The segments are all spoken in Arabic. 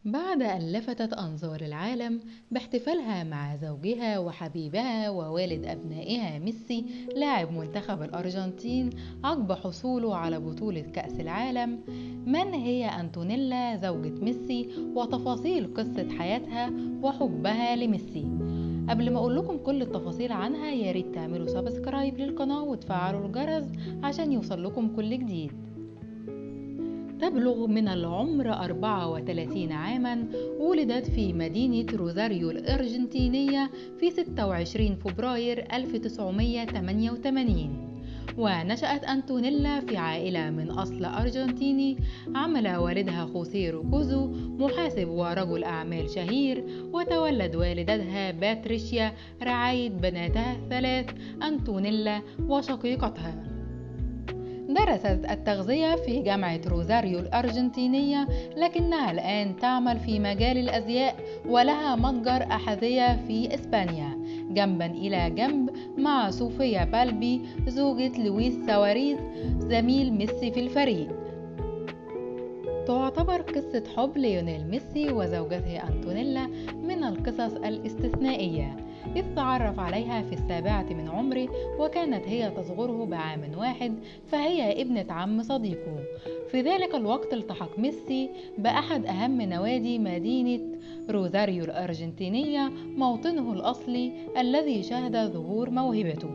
بعد أن لفتت أنظار العالم باحتفالها مع زوجها وحبيبها ووالد أبنائها ميسي لاعب منتخب الأرجنتين عقب حصوله على بطولة كأس العالم، من هي أنتونيلا زوجة ميسي وتفاصيل قصة حياتها وحبها لميسي؟ قبل ما أقول لكم كل التفاصيل عنها يا ريت تعملوا سبسكرايب للقناة وتفعلوا الجرس عشان يوصل لكم كل جديد. تبلغ من العمر 34 عاماً، ولدت في مدينة روزاريو الأرجنتينية في 26 فبراير 1988. ونشأت أنتونيلا في عائلة من أصل أرجنتيني. عمل والدها خوسيه روكوزو محاسب ورجل أعمال شهير، وتولد والدتها باتريشيا رعاية بناتها الثلاث أنتونيلا وشقيقتها. درست التغذية في جامعة روزاريو الأرجنتينية، لكنها الآن تعمل في مجال الأزياء ولها متجر أحذية في إسبانيا جنبا إلى جنب مع صوفيا بالبي زوجة لويس سواريز زميل ميسي في الفريق. تعتبر قصة حب ليونيل ميسي وزوجته أنتونيلا من القصص الاستثنائية، إذ تعرف عليها في 7 من عمره، وكانت هي تصغره بعام واحد، فهي ابنة عم صديقه. في ذلك الوقت التحق ميسي بأحد أهم نوادي مدينة روزاريو الأرجنتينية، موطنه الأصلي الذي شهد ظهور موهبته.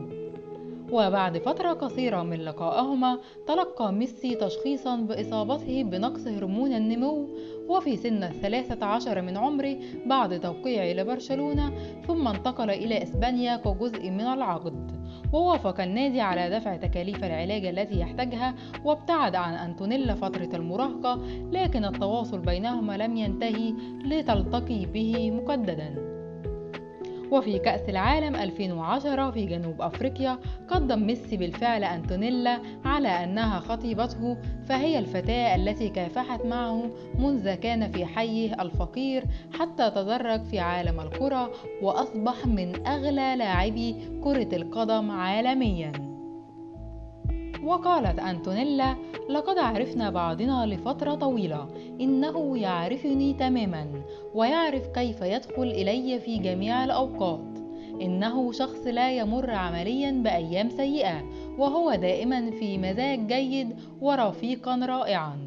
وبعد فترة قصيرة من لقائهما تلقى ميسي تشخيصا بإصابته بنقص هرمون النمو، وفي سن 13 من عمره بعد توقيعه لبرشلونة، ثم انتقل إلى إسبانيا كجزء من العقد، ووافق النادي على دفع تكاليف العلاج التي يحتاجها، وابتعد عن أنتونيلا فترة المراهقة، لكن التواصل بينهما لم ينتهي لتلتقي به مجددا. وفي كأس العالم 2010 في جنوب أفريقيا قدم ميسي بالفعل أنتونيلا على أنها خطيبته، فهي الفتاة التي كافحت معه منذ كان في حيه الفقير حتى تدرج في عالم الكرة وأصبح من أغلى لاعبي كرة القدم عالمياً. وقالت أنتونيلا: لقد عرفنا بعضنا لفترة طويلة، إنه يعرفني تماما ويعرف كيف يدخل إلي في جميع الأوقات. إنه شخص لا يمر عمليا بأيام سيئة، وهو دائما في مزاج جيد ورفيقا رائعا.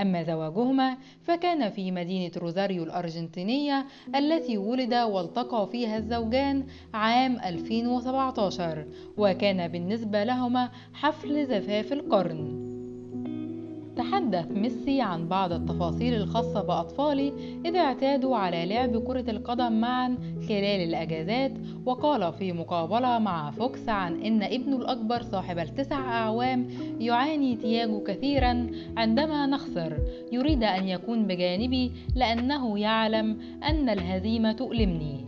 أما زواجهما فكان في مدينة روزاريو الأرجنتينية التي ولد والتقى فيها الزوجان عام 2017، وكان بالنسبة لهما حفل زفاف القرن. تحدث ميسي عن بعض التفاصيل الخاصة بأطفاله إذا اعتادوا على لعب كرة القدم معا خلال الأجازات، وقال في مقابلة مع فوكس عن إن ابنه الأكبر صاحب ال9 أعوام يعاني تياجو كثيرا عندما نخسر، يريد أن يكون بجانبي لأنه يعلم أن الهزيمة تؤلمني.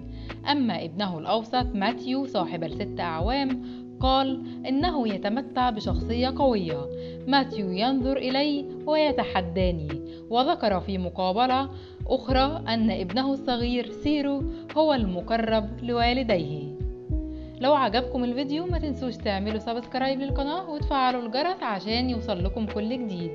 أما ابنه الأوسط ماثيو صاحب ال6 أعوام قال إنه يتمتع بشخصية قوية. ماثيو ينظر إلي ويتحداني. وذكر في مقابلة أخرى أن ابنه الصغير سيرو هو المقرب لوالديه. لو عجبكم الفيديو ما تنسوش تعملوا سبسكرايب للقناة وتفعلوا الجرس عشان يوصل لكم كل جديد.